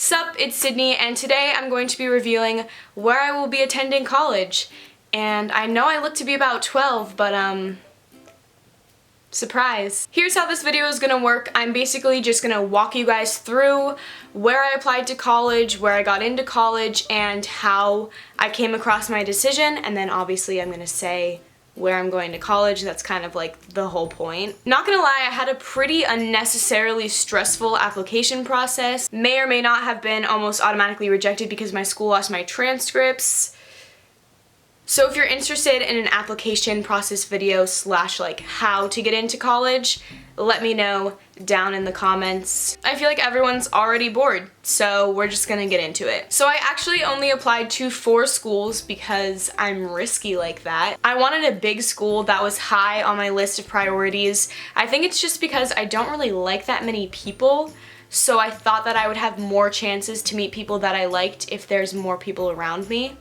Sup, it's Sydney, and today I'm going to be revealing where I will be attending college. And I know I look to be about 12, but surprise. Here's how this video is gonna work. I'm basically just gonna walk you guys through where I applied to college, where I got into college, and how I came across my decision, and then obviously I'm gonna say where I'm going to college. That's kind of like the whole point. Not gonna lie, I had a pretty unnecessarily stressful application process. May or may not have been almost automatically rejected because my school lost my transcripts. So if you're interested in an application process video slash like how to get into college, let me know down in the comments. I feel like everyone's already bored, so we're just gonna get into it. So I actually only applied to 4 schools because I'm risky like that. I wanted a big school that was high on my list of priorities. I think it's just because I don't really like that many people, so I thought that I would have more chances to meet people that I liked if there's more people around me.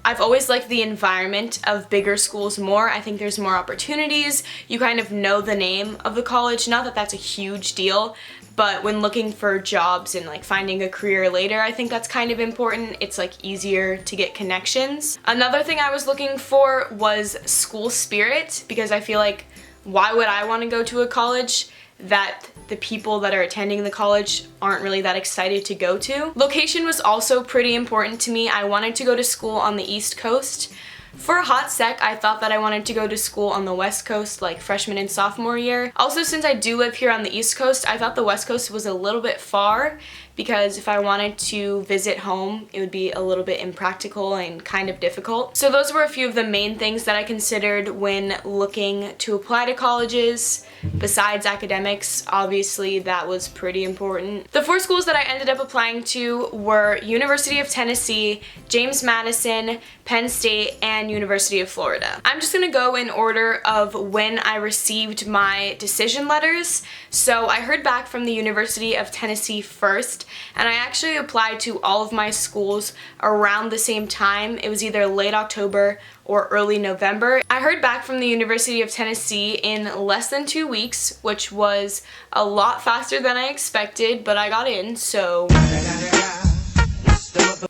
I've always liked the environment of bigger schools more. I think there's more opportunities. You kind of know the name of the college. Not that that's a huge deal, but when looking for jobs and like finding a career later, I think that's kind of important. It's like easier to get connections. Another thing I was looking for was school spirit, because I feel like why would I want to go to a college that the people that are attending the college aren't really that excited to go to? Location was also pretty important to me. I wanted to go to school on the East Coast. For a hot sec, I thought that I wanted to go to school on the West Coast, like freshman and sophomore year. Also, since I do live here on the East Coast, I thought the West Coast was a little bit far, because if I wanted to visit home, it would be a little bit impractical and kind of difficult. So those were a few of the main things that I considered when looking to apply to colleges. Besides academics, obviously that was pretty important. The 4 schools that I ended up applying to were University of Tennessee, James Madison, Penn State, and University of Florida. I'm just gonna go in order of when I received my decision letters. So I heard back from the University of Tennessee first, and I actually applied to all of my schools around the same time. It was either late October or early November. I heard back from the University of Tennessee in less than 2 weeks, which was a lot faster than I expected, but I got in, so.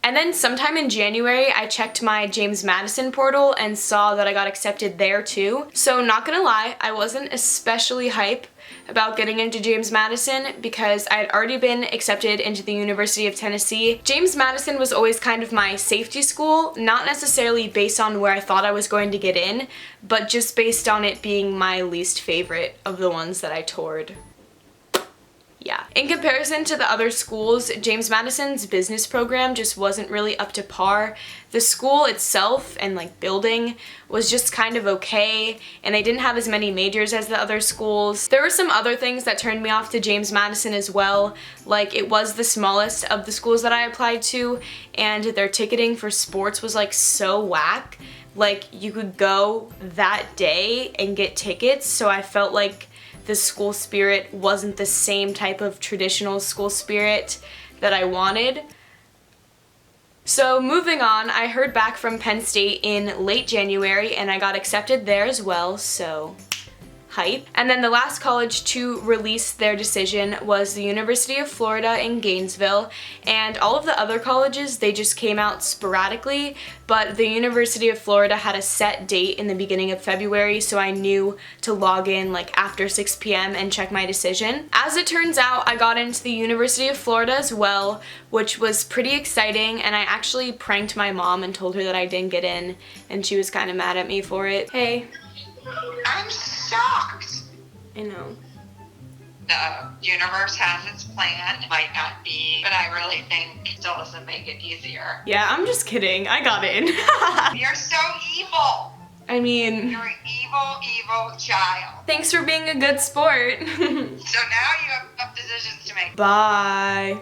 And then sometime in January, I checked my James Madison portal and saw that I got accepted there too. So not gonna lie, I wasn't especially hype about getting into James Madison because I had already been accepted into the University of Tennessee. James Madison was always kind of my safety school, not necessarily based on where I thought I was going to get in, but just based on it being my least favorite of the ones that I toured. Yeah. In comparison to the other schools, James Madison's business program just wasn't really up to par. The school itself and like building was just kind of okay, and they didn't have as many majors as the other schools. There were some other things that turned me off to James Madison as well, like it was the smallest of the schools that I applied to, and their ticketing for sports was like so whack. Like you could go that day and get tickets, so I felt like the school spirit wasn't the same type of traditional school spirit that I wanted. So moving on, I heard back from Penn State in late January and I got accepted there as well, so hype. And then the last college to release their decision was the University of Florida in Gainesville, and all of the other colleges, they just came out sporadically, but the University of Florida had a set date in the beginning of February, so I knew to log in like after 6 p.m. and check my decision. As it turns out, I got into the University of Florida as well, which was pretty exciting, and I actually pranked my mom and told her that I didn't get in, and she was kind of mad at me for it. Hey. I'm shocked. I know. The universe has its plan. Might not be, but I really think it still doesn't make it easier. Yeah, I'm just kidding. I got in. You're so evil. I mean, You're an evil, evil child. thanks for being a good sport. So now you have tough decisions to make. Bye.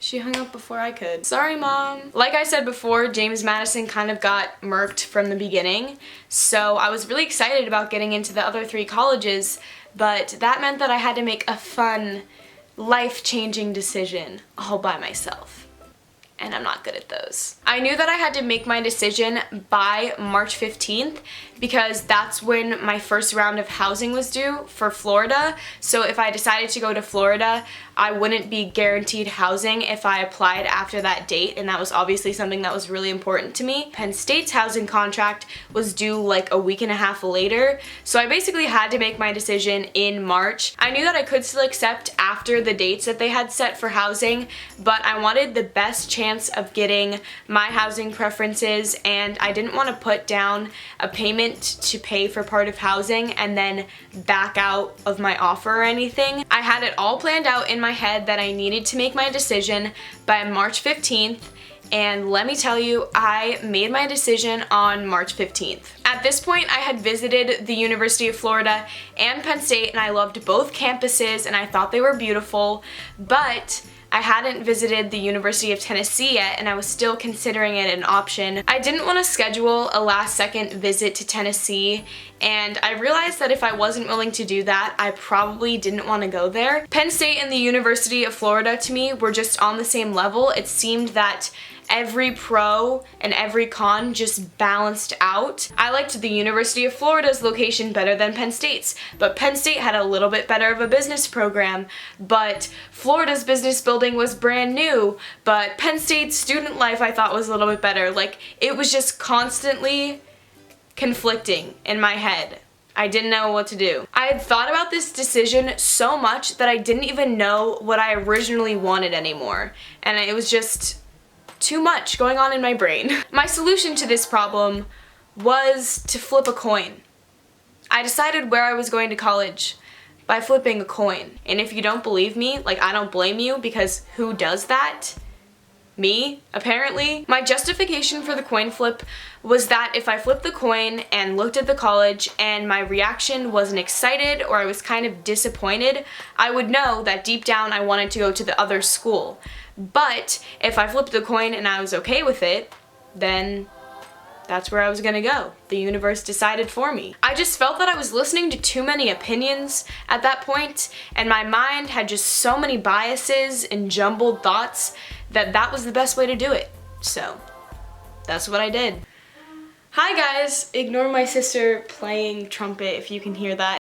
She hung up before I could. Sorry, Mom. Like I said before, James Madison kind of got murked from the beginning, so I was really excited about getting into the other 3 colleges, but that meant that I had to make a fun, life-changing decision all by myself. and I'm not good at those. I knew that I had to make my decision by March 15th because that's when my first round of housing was due for Florida. So if I decided to go to Florida, I wouldn't be guaranteed housing if I applied after that date, and that was obviously something that was really important to me. Penn State's housing contract was due like a week and a half later, so I basically had to make my decision in March. I knew that I could still accept after the dates that they had set for housing, but I wanted the best chance of getting my housing preferences, and I didn't want to put down a payment to pay for part of housing and then back out of my offer or anything. I had it all planned out in my head that I needed to make my decision by March 15th, and let me tell you, I made my decision on March 15th. At this point, I had visited the University of Florida and Penn State, and I loved both campuses and I thought they were beautiful, but I hadn't visited the University of Tennessee yet, and I was still considering it an option. I didn't want to schedule a last-second visit to Tennessee, and I realized that if I wasn't willing to do that, I probably didn't want to go there. Penn State and the University of Florida to me were just on the same level. It seemed that every pro and every con just balanced out. I liked the University of Florida's location better than Penn State's, but Penn State had a little bit better of a business program, but Florida's business building was brand new, but Penn State's student life I thought was a little bit better. Like, it was just constantly conflicting in my head. I didn't know what to do. I had thought about this decision so much that I didn't even know what I originally wanted anymore, and it was just too much going on in my brain. My solution to this problem was to flip a coin. I decided where I was going to college by flipping a coin. And if you don't believe me, like, I don't blame you, because who does that? Me, apparently. My justification for the coin flip was that if I flipped the coin and looked at the college and my reaction wasn't excited or I was kind of disappointed, I would know that deep down I wanted to go to the other school. But if I flipped the coin and I was okay with it, then that's where I was gonna go. The universe decided for me. I just felt that I was listening to too many opinions at that point, and my mind had just so many biases and jumbled thoughts that that was the best way to do it. So that's what I did. Hi guys, ignore my sister playing trumpet if you can hear that.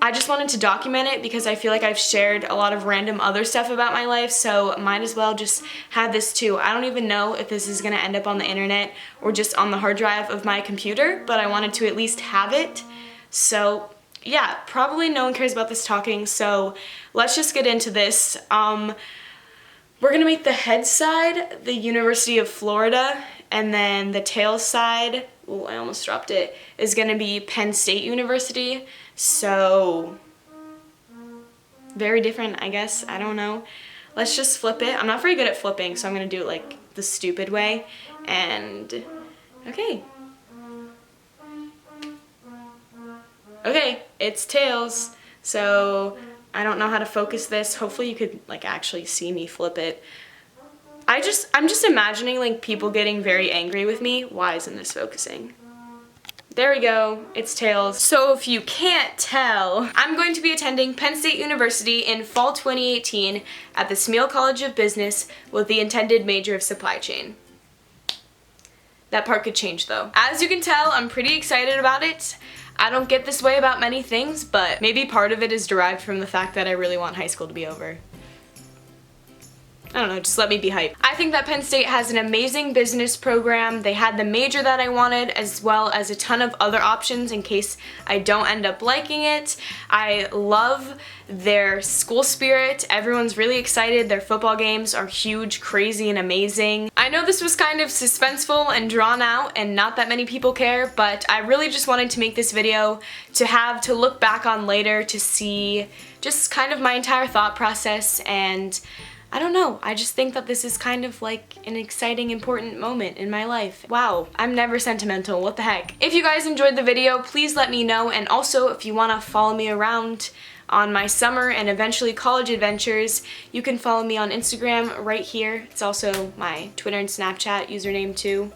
I just wanted to document it because I feel like I've shared a lot of random other stuff about my life, so might as well just have this too. I don't even know if this is gonna end up on the internet or just on the hard drive of my computer, but I wanted to at least have it. So yeah, probably no one cares about this talking, so let's just get into this. We're gonna make the head side the University of Florida, and then the tail side, oh, I almost dropped it, is gonna be Penn State University. So, very different, I guess. I don't know. Let's just flip it. I'm not very good at flipping, so I'm gonna do it like the stupid way. And, okay. Okay, it's tails. So, I don't know how to focus this. Hopefully you could like actually see me flip it. I'm just imagining like people getting very angry with me. Why isn't this focusing? There we go, it's tails. So if you can't tell, I'm going to be attending Penn State University in fall 2018 at the Smeal College of Business with the intended major of supply chain. That part could change though. As you can tell, I'm pretty excited about it. I don't get this way about many things, but maybe part of it is derived from the fact that I really want high school to be over. I don't know, just let me be hyped. I think that Penn State has an amazing business program. They had the major that I wanted, as well as a ton of other options in case I don't end up liking it. I love their school spirit. Everyone's really excited. Their football games are huge, crazy, and amazing. I know this was kind of suspenseful and drawn out and not that many people care, but I really just wanted to make this video to have to look back on later to see just kind of my entire thought process, and I don't know, I just think that this is kind of like an exciting, important moment in my life. Wow, I'm never sentimental, what the heck. If you guys enjoyed the video, please let me know, and also if you want to follow me around on my summer and eventually college adventures, you can follow me on Instagram right here. It's also my Twitter and Snapchat username too.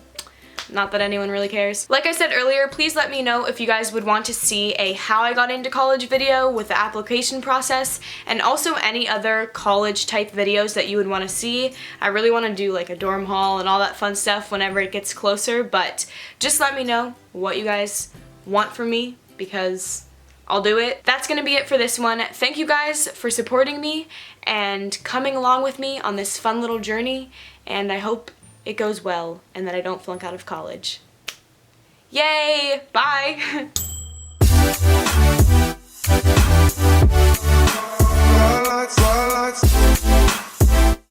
Not that anyone really cares. Like I said earlier, please let me know if you guys would want to see a how I got into college video with the application process, and also any other college type videos that you would want to see. I really want to do like a dorm haul and all that fun stuff whenever it gets closer, but just let me know what you guys want from me, because I'll do it. That's gonna be it for this one. Thank you guys for supporting me and coming along with me on this fun little journey, and I hope it goes well and that I don't flunk out of college. Yay! Bye!